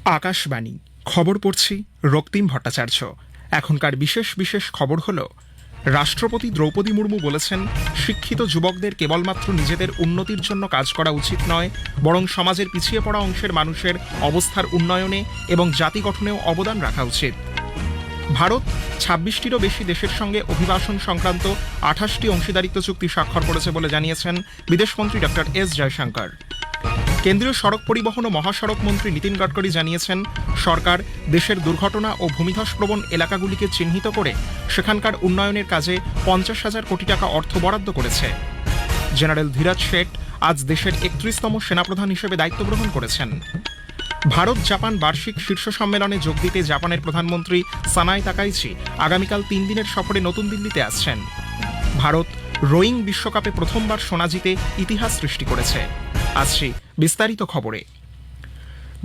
আকাশবাণী খবর পড়ছি রক্তিম ভট্টাচার্য। এখনকার বিশেষ বিশেষ খবর হল, রাষ্ট্রপতি দ্রৌপদী মুর্মু বলেছেন, শিক্ষিত যুবকদের কেবলমাত্র নিজেদের উন্নতির জন্য কাজ করা উচিত নয়, বরং সমাজের পিছিয়ে পড়া অংশের মানুষের অবস্থার উন্নয়নে এবং জাতি গঠনেও অবদান রাখা উচিত। ভারত ২৬টিরও বেশি দেশের সঙ্গে অভিবাসন সংক্রান্ত ২৮টি অংশীদারিত্ব চুক্তি স্বাক্ষর করেছে বলে জানিয়েছেন বিদেশমন্ত্রী ডক্টর এস জয়শঙ্কর। কেন্দ্রীয় সড়ক পরিবহন ও মহাসড়ক মন্ত্রী নীতিন গডকরি জানিয়েছেন, সরকার দেশের দুর্ঘটনা ও ভূমিধসপ্রবণ এলাকাগুলিকে চিহ্নিত করে সেখানকার উন্নয়নের কাজে ৫০,০০০ কোটি টাকা অর্থ বরাদ্দ করেছে। জেনারেল ধীরাজ শেঠ আজ দেশের ৩১তম সেনাপ্রধান হিসেবে দায়িত্ব গ্রহণ করেছেন। ভারত জাপান বার্ষিক শীর্ষ সম্মেলনে যোগ দিতে জাপানের প্রধানমন্ত্রী সানাই তাকাইচি আগামীকাল ৩ দিনের সফরে নতুন দিল্লিতে আসছেন। ভারত রোয়িং বিশ্বকাপে প্রথমবার সোনা জিতে ইতিহাস সৃষ্টি করেছে। আসছি বিস্তারিত খবরে।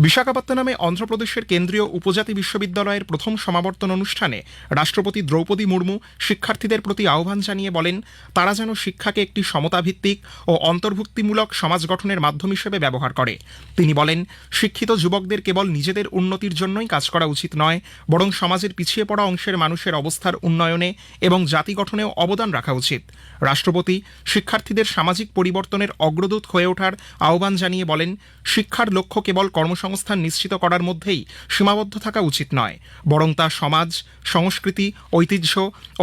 বিশাখাপত্তনমে অন্ধ্রপ্রদেশের কেন্দ্রীয় উপজাতি বিশ্ববিদ্যালয়ের প্রথম সমাবর্তন অনুষ্ঠানে রাষ্ট্রপতি দ্রৌপদী মুর্মু শিক্ষার্থীদের প্রতি আহ্বান জানিয়ে বলেন, তারা যেন শিক্ষাকে একটি সমতাভিত্তিক ও অন্তর্ভুক্তিমূলক সমাজ গঠনের মাধ্যম হিসেবে ব্যবহার করে। তিনি বলেন, শিক্ষিত যুবকদের কেবল নিজেদের উন্নতির জন্যই কাজ করা উচিত নয়, বরং সমাজের পিছিয়ে পড়া অংশের মানুষের অবস্থার উন্নয়নে এবং জাতি গঠনেও অবদান রাখা উচিত। রাষ্ট্রপতি শিক্ষার্থীদের সামাজিক পরিবর্তনের অগ্রদূত হয়ে ওঠার আহ্বান জানিয়ে বলেন, শিক্ষার লক্ষ্য কেবল কর্মসংস্থান নিশ্চিত করার মধ্যেই সীমাবদ্ধ থাকা উচিত নয়, বরং তা সমাজ, সংস্কৃতি, ঐতিহ্য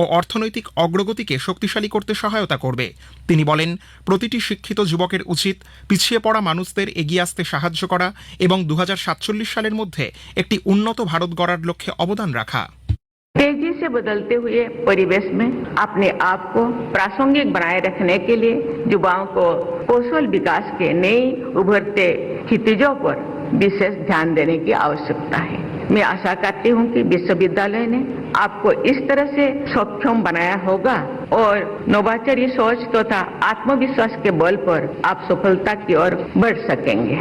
ও অর্থনৈতিক অগ্রগতিকে শক্তিশালী করতে সহায়তা করবে। তিনি বলেন, প্রতিটি শিক্ষিত যুবকের উচিত পিছিয়ে পড়া মানুষদের এগিয়ে আসতে সাহায্য করা এবং ২০৪৭ সালের মধ্যে একটি উন্নত ভারত গড়ার লক্ষ্যে অবদান রাখা। तेजी से बदलते हुए परिवेश में अपने आप को प्रासंगिक बनाए रखने के लिए युवाओं को कौशल विकास के नए उभरते क्षितिजों पर विशेष ध्यान देने की आवश्यकता है। मैं आशा करती हूं कि विश्वविद्यालय ने आपको इस तरह से सक्षम बनाया होगा और नवाचारी सोच तथा आत्मविश्वास के बल पर आप सफलता की ओर बढ़ सकेंगे।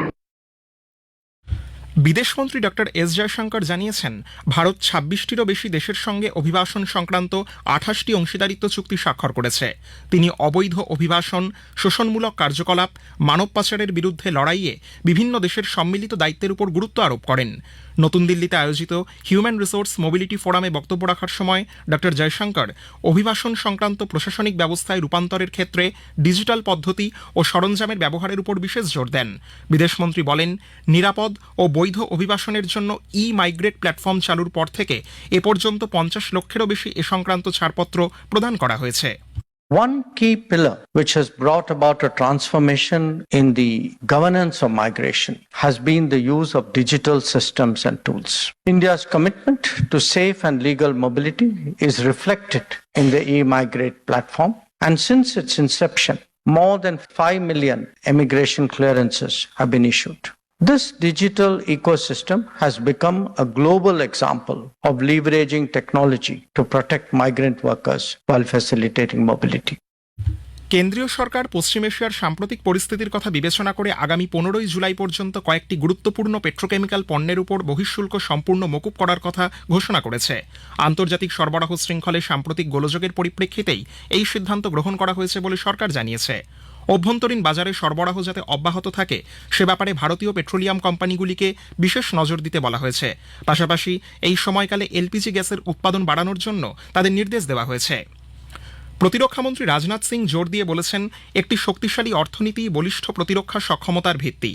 বিদেশমন্ত্রী ডক্টর এস জয়শঙ্কর জানিয়েছেন, ভারত ২৬টিরও বেশি দেশের সঙ্গে অভিবাসন সংক্রান্ত ২৮টি অংশীদারিত্ব চুক্তি স্বাক্ষর করেছে। তিনি অবৈধ অভিবাসন, শোষণমূলক কার্যকলাপ, মানব পাচারের বিরুদ্ধে লড়াইয়ে বিভিন্ন দেশের সম্মিলিত দায়িত্বের উপর গুরুত্ব আরোপ করেন। নতুন দিল্লিতে আয়োজিত হিউম্যান রিসোর্স মোবিলিটি ফোরামে বক্তব্য রাখার সময় ডক্টর জয়শঙ্কর অভিবাসন সংক্রান্ত প্রশাসনিক ব্যবস্থায় রূপান্তরের ক্ষেত্রে ডিজিটাল পদ্ধতি ও সরঞ্জামের ব্যবহারের উপর বিশেষ জোর দেন। বিদেশমন্ত্রী বলেন, নিরাপদ ও বৈধ অভিবাসনের জন্য মাইগ্রেট প্ল্যাটফর্ম চালুর পর থেকে এ পর্যন্ত ৫০ লক্ষেরও বেশি এ সংক্রান্ত ছাড়পত্র প্রদান করা হয়েছে। One key pillar which has brought about a transformation in the governance of migration has been the use of digital systems and tools. India's commitment to safe and legal mobility is reflected in the e-migrate platform, and since its inception, more than 5 million immigration clearances have been issued. This digital ecosystem has become a global example of leveraging technology to protect migrant workers while facilitating mobility. কেন্দ্রীয় সরকার পশ্চিম এশিয়ার সাম্প্রতিক পরিস্থিতির কথা বিবেচনা করে আগামী ১৫ জুলাই পর্যন্ত কয়েকটি গুরুত্বপূর্ণ পেট্রোকেমিক্যাল পণ্যের উপর বহিঃশুল্ক সম্পূর্ণ মকুব করার কথা ঘোষণা করেছে। আন্তর্জাতিক সরবরাহ শৃঙ্খলে সাম্প্রতিক গোলযোগের পরিপ্রেক্ষিতেই এই সিদ্ধান্ত গ্রহণ করা হয়েছে বলে সরকার জানিয়েছে। অভ্যন্তরীণ বাজারে সরবরাহ যাতে অব্যাহত থাকে সে ব্যাপারে ভারতীয় পেট্রোলিয়াম কোম্পানিগুলিকে বিশেষ নজর দিতে বলা হয়েছে। পাশাপাশি এই সময়কালে এলপিজি গ্যাসের উৎপাদন বাড়ানোর জন্য তাদের নির্দেশ দেওয়া হয়েছে। প্রতিরক্ষামন্ত্রী রাজনাথ সিং জোর দিয়ে বলেছেন, একটি শক্তিশালী অর্থনীতি বলিষ্ঠ প্রতিরক্ষা সক্ষমতার ভিত্তি।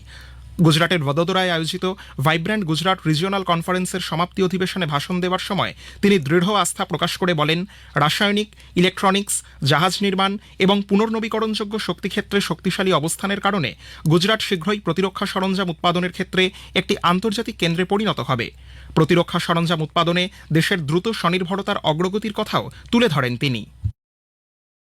গুজরাটের ভদোদরায় আয়োজিত ভাইব্র্যান্ট গুজরাট রিজিওনাল কনফারেন্সের সমাপ্তি অধিবেশনে ভাষণ দেওয়ার সময় তিনি দৃঢ় আস্থা প্রকাশ করে বলেন, রাসায়নিক, ইলেকট্রনিক্স, জাহাজ নির্মাণ এবং পুনর্নবীকরণযোগ্য শক্তি ক্ষেত্রে শক্তিশালী অবস্থানের কারণে গুজরাট শীঘ্রই প্রতিরক্ষা সরঞ্জাম উৎপাদনের ক্ষেত্রে একটি আন্তর্জাতিক কেন্দ্রে পরিণত হবে। প্রতিরক্ষা সরঞ্জাম উৎপাদনে দেশের দ্রুত স্বনির্ভরতার অগ্রগতির কথাও তুলে ধরেন তিনি।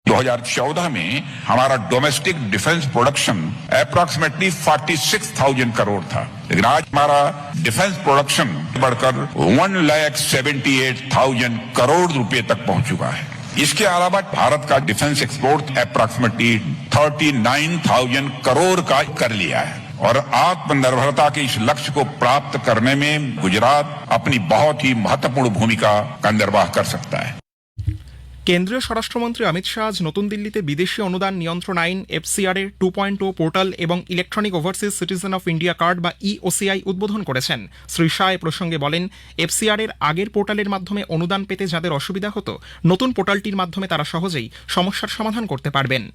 2014 में हमारा domestic defence production approximately 46,000 crore था, लेकिन आज हमारा डिफेंस प्रोडक्शन बढ़कर 1,78,000 करोड़ रुपए तक पहुंच चुका है। इसके अलावा भारत का डिफेंस एक्सपोर्ट अप्रॉक्सीमेटली 39,000 करोड़ का कर लिया है और आत्मनिर्भरता के इस लक्ष्य को प्राप्त करने में गुजरात अपनी बहुत ही महत्वपूर्ण भूमिका का निर्वाह कर सकता है। কেন্দ্রীয় স্বরাষ্ট্রমন্ত্রী অমিত শাহ আজ নতুন দিল্লিতে বিদেশি অনুদান নিয়ন্ত্রণ আইন FCR এর 2.0 পোর্টাল এবং electronic overseas citizen of India card বা EOCI উদ্বোধন করেছেন। শ্রী শাহ এ প্রসঙ্গে বলেন, FCR এর আগের পোর্টালের মাধ্যমে অনুদান পেতে যাদের অসুবিধা হতো, নতুন পোর্টালটির মাধ্যমে তারা সহজেই সমস্যার সমাধান করতে পারবেন।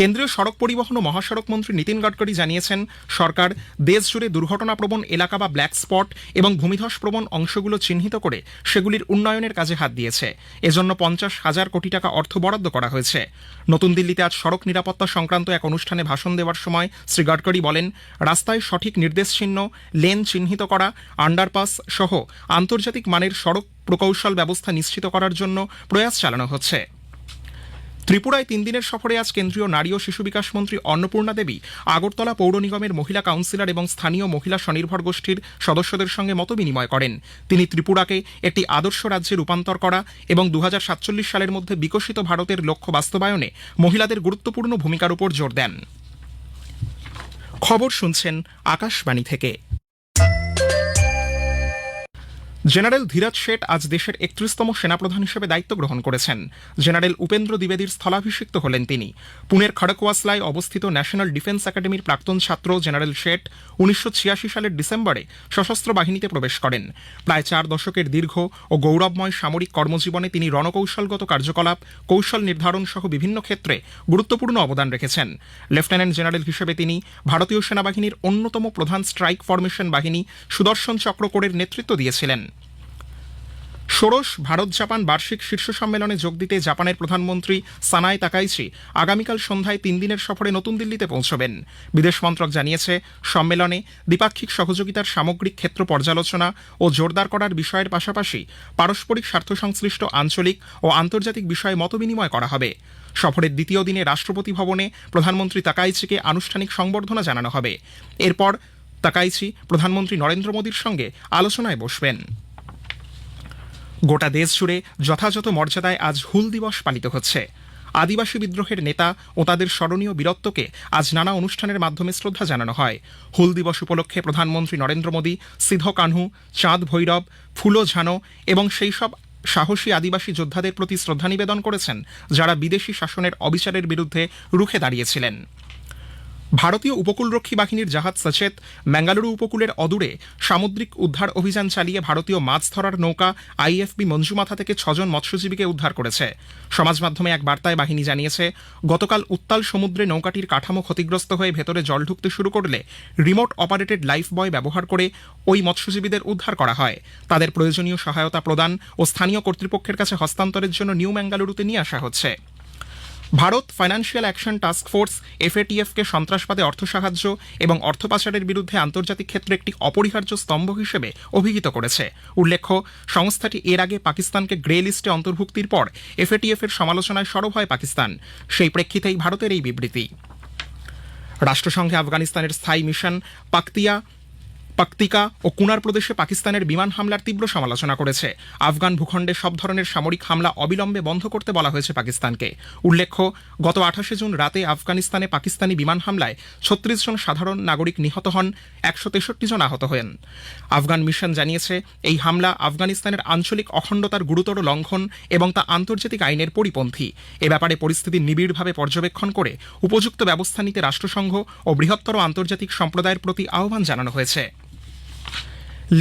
কেন্দ্রীয় সড়ক পরিবহন ও মহাসড়ক মন্ত্রী নীতিন গাডকারি জানিয়েছেন, সরকার দেশজুড়ে দুর্ঘটনাপ্রবণ এলাকা বা ব্ল্যাক স্পট এবং ভূমিধসপ্রবণ অংশগুলো চিহ্নিত করে সেগুলির উন্নয়নের কাজে হাত দিয়েছে। এজন্য 50,000 কোটি টাকা অর্থ বরাদ্দ করা হয়েছে। নতুন দিল্লিতে আজ সড়ক নিরাপত্তা সংক্রান্ত এক অনুষ্ঠানে ভাষণ দেওয়ার সময় শ্রী গাডকারি বলেন, রাস্তায় সঠিক নির্দেশ চিহ্ন, লেন চিহ্নিত করা, আন্ডারপাস সহ আন্তর্জাতিক মানের সড়ক প্রকৌশল ব্যবস্থা নিশ্চিত করার জন্য প্রয়াস চালানো হচ্ছে। ত্রিপুরায় 3 দিনের সফরে আজ কেন্দ্রীয় নারী ও শিশু বিকাশ মন্ত্রী অন্নপূর্ণা দেবী আগরতলা পৌর নিগমের মহিলা কাউন্সিলর এবং স্থানীয় মহিলা স্বনির্ভর গোষ্ঠীর সদস্যদের সঙ্গে মতবিনিময় করেন। তিনি ত্রিপুরাকে একটি আদর্শ রাজ্যে রূপান্তর করা এবং 2047 সালের মধ্যে বিকশিত ভারতের লক্ষ্য বাস্তবায়নে মহিলাদের গুরুত্বপূর্ণ ভূমিকার উপর জোর দেন। খবর শুনছেন আকাশবাণী থেকে। জেনারেল ধীরাজ শেঠ আজ দেশের 31তম সেনাপ্রধান হিসেবে দায়িত্ব গ্রহণ করেছেন। জেনারেল উপেন্দ্র দ্বিবেদীর স্থলাভিষিক্ত হলেন তিনি। পুনের খড়গওয়াসলায় অবস্থিত ন্যাশনাল ডিফেন্স একাডেমির প্রাক্তন ছাত্র জেনারেল শেঠ 1986 সালের ডিসেম্বরে সশস্ত্র বাহিনীতে প্রবেশ করেন। প্রায় 4 দশকের দীর্ঘ ও গৌরবময় সামরিক কর্মজীবনে তিনি রণকৌশলগত কার্যকলাপ, কৌশল নির্ধারণ সহ বিভিন্ন ক্ষেত্রে গুরুত্বপূর্ণ অবদান রেখেছেন। লেফটেন্যান্ট জেনারেল হিসেবে তিনি ভারতীয় সেনাবাহিনীর অন্যতম প্রধান স্ট্রাইক ফরমেশন বাহিনী সুদর্শন চক্র কোরের নেতৃত্ব দিয়েছিলেন। ষোড়শ ভারত জাপান বার্ষিক শীর্ষ সম্মেলনে যোগ দিতে জাপানের প্রধানমন্ত্রী সানায় তাকাইচি আগামীকাল সন্ধ্যায় 3 দিনের সফরে নতুন দিল্লিতে পৌঁছবেন। বিদেশ মন্ত্রক জানিয়েছে, সম্মেলনে দ্বিপাক্ষিক সহযোগিতার সামগ্রিক ক্ষেত্র পর্যালোচনা ও জোরদার করার বিষয়ের পাশাপাশি পারস্পরিক স্বার্থ সংশ্লিষ্ট আঞ্চলিক ও আন্তর্জাতিক বিষয়ে মতবিনিময় করা হবে। সফরের দ্বিতীয় দিনে রাষ্ট্রপতি ভবনে প্রধানমন্ত্রী তাকাইচিকে আনুষ্ঠানিক সংবর্ধনা জানানো হবে। এরপর তাকাইচি প্রধানমন্ত্রী নরেন্দ্র মোদীর সঙ্গে আলোচনায় বসবেন। গোটা দেশ জুড়ে যথাযথ মর্যাদায় আজ হুল দিবস পালিত হচ্ছে। আদিবাসী বিদ্রোহের নেতা ও তাদের স্মরণীয় বীরত্বকে আজ নানা অনুষ্ঠানের মাধ্যমে শ্রদ্ধা জানানো হয়। হুল দিবস উপলক্ষে প্রধানমন্ত্রী নরেন্দ্র মোদী সিধো কানহু, চাঁদ ভৈরব, ফুলো ঝানো এবং সেই সব সাহসী আদিবাসী যোদ্ধাদের প্রতি শ্রদ্ধা নিবেদন করেছেন যারা বিদেশি শাসনের অবিচারের বিরুদ্ধে রুখে দাঁড়িয়েছিলেন। ভারতীয় উপকূলরক্ষী বাহিনীর জাহাজ সচেত ম্যাঙ্গালুরু উপকূলের অদূরে সামুদ্রিক উদ্ধার অভিযান চালিয়ে ভারতীয় মাছ ধরার নৌকা IFB মঞ্জুমাথা থেকে 6 জন মৎস্যজীবীকে উদ্ধার করেছে। সমাজ মাধ্যমে এক বার্তায় বাহিনী জানিয়েছে, গতকাল উত্তাল সমুদ্রে নৌকাটির কাঠামো ক্ষতিগ্রস্ত হয়ে ভেতরে জল ঢুকতে শুরু করলে রিমোট অপারেটেড লাইফ বয় ব্যবহার করে ওই মৎস্যজীবীদের উদ্ধার করা হয়। তাদের প্রয়োজনীয় সহায়তা প্রদান ও স্থানীয় কর্তৃপক্ষের কাছে হস্তান্তরের জন্য নিউ ম্যাঙ্গালুরুতে নিয়ে আসা হচ্ছে। Bharat financial action task force FATF-কে সন্ত্রাসবাদে অর্থ সাহায্য এবং অর্থ পাচারের বিরুদ্ধে আন্তর্জাতিক ক্ষেত্রে একটি অপরিহার্য স্তম্ভ হিসেবে অভিহিত করেছে। উল্লেখ্য, সংস্থাটি এর আগে পাকিস্তানকে গ্রে লিস্টে অন্তর্ভুক্তির পর FATF-এর সমালোচনায় সরব হয় পাকিস্তান। সেই প্রেক্ষিতেই ভারতের এই বিবৃতি। রাষ্ট্রসংঘে আফগানিস্তানের স্থায়ী মিশন পাকতিকা ও কুনার প্রদেশে পাকিস্তানের বিমান হামলার তীব্র সমালোচনা করেছে। আফগান ভূখণ্ডে সব ধরনের সামরিক হামলা অবিলম্বে বন্ধ করতে বলা হয়েছে পাকিস্তানকে। উল্লেখ্য, গত 28 জুন রাতে আফগানিস্তানে পাকিস্তানি বিমান হামলায় 36 জন সাধারণ নাগরিক নিহত হন, 163 জন আহত হন। আফগান মিশন জানিয়েছে, এই হামলা আফগানিস্তানের আঞ্চলিক অখণ্ডতার গুরুতর লঙ্ঘন এবং তা আন্তর্জাতিক আইনের পরিপন্থী। এ ব্যাপারে পরিস্থিতি নিবিড়ভাবে পর্যবেক্ষণ করে উপযুক্ত ব্যবস্থা নিতে রাষ্ট্রসংঘ ও বৃহত্তর আন্তর্জাতিক সম্প্রদায়ের প্রতি আহ্বান জানানো হয়েছে।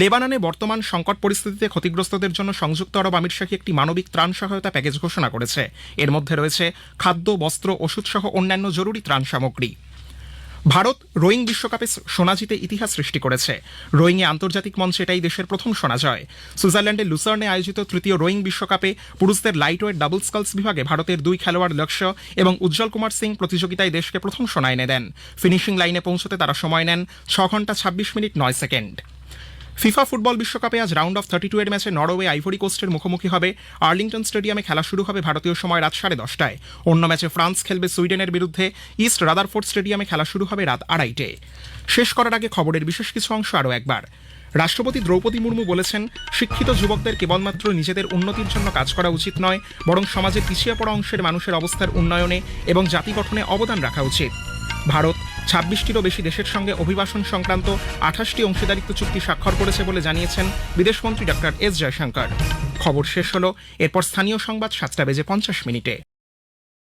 লেবাননে বর্তমান সংকট পরিস্থিতিতে ক্ষতিগ্রস্তদের জন্য সংযুক্ত আরব আমিরশাহী একটি মানবিক ত্রাণ সহায়তা প্যাকেজ ঘোষণা করেছে। এর মধ্যে রয়েছে খাদ্য, বস্ত্র, ওষুধ সহ অন্যান্য জরুরি ত্রাণ সামগ্রী। ভারত রোয়িং বিশ্বকাপে সোনা জিতে ইতিহাস সৃষ্টি করেছে। রোয়িংয়ে আন্তর্জাতিক মঞ্চে এটাই দেশের প্রথম সোনা জয়। সুইজারল্যান্ডের লুসার্নে আয়োজিত তৃতীয় রোয়িং বিশ্বকাপে পুরুষদের লাইটওয়েট ডাবল স্কালস বিভাগে ভারতের 2 খেলোয়াড় লক্ষ্য এবং উজ্জ্বল কুমার সিং প্রতিযোগিতায় দেশকে প্রথম সোনা এনে দেন। ফিনিশিং লাইনে পৌঁছতে তারা সময় নেন 6 ঘন্টা 26 মিনিট 9 সেকেন্ড। ফিফা ফুটবল বিশ্বকাপে আজ রাউন্ড অফ 32 এর ম্যাচে নরওয়ে আইভরি কোস্টের মুখোমুখি হবে। আর্লিংটন স্টেডিয়ামে খেলা শুরু হবে ভারতীয় সময় রাত 10:30টায়। অন্য ম্যাচে ফ্রান্স খেলবে সুইডেনের বিরুদ্ধে। ইস্ট রাদারফোর্ড স্টেডিয়ামে খেলা শুরু হবে রাত 2:30টায়। শেষ করার আগে খবরের বিশেষ কিছু অংশ আরও একবার। রাষ্ট্রপতি দ্রৌপদী মুর্মু বলেছেন, শিক্ষিত যুবকদের কেবলমাত্র নিজেদের উন্নতির জন্য কাজ করা উচিত নয়, বরং সমাজের পিছিয়ে পড়া অংশের মানুষের অবস্থার উন্নয়নে এবং জাতি গঠনে অবদান রাখা উচিত। ভারত 26টিরও বেশি দেশের সঙ্গে অভিবাসন সংক্রান্ত 28টি অংশীদারিত্ব চুক্তি স্বাক্ষর করেছে বলে জানিয়েছেন বিদেশমন্ত্রী ডক্টর এস জয়শঙ্কর। খবর শেষ হলো, এরপর স্থানীয় সংবাদ 7:50 মিনিটে।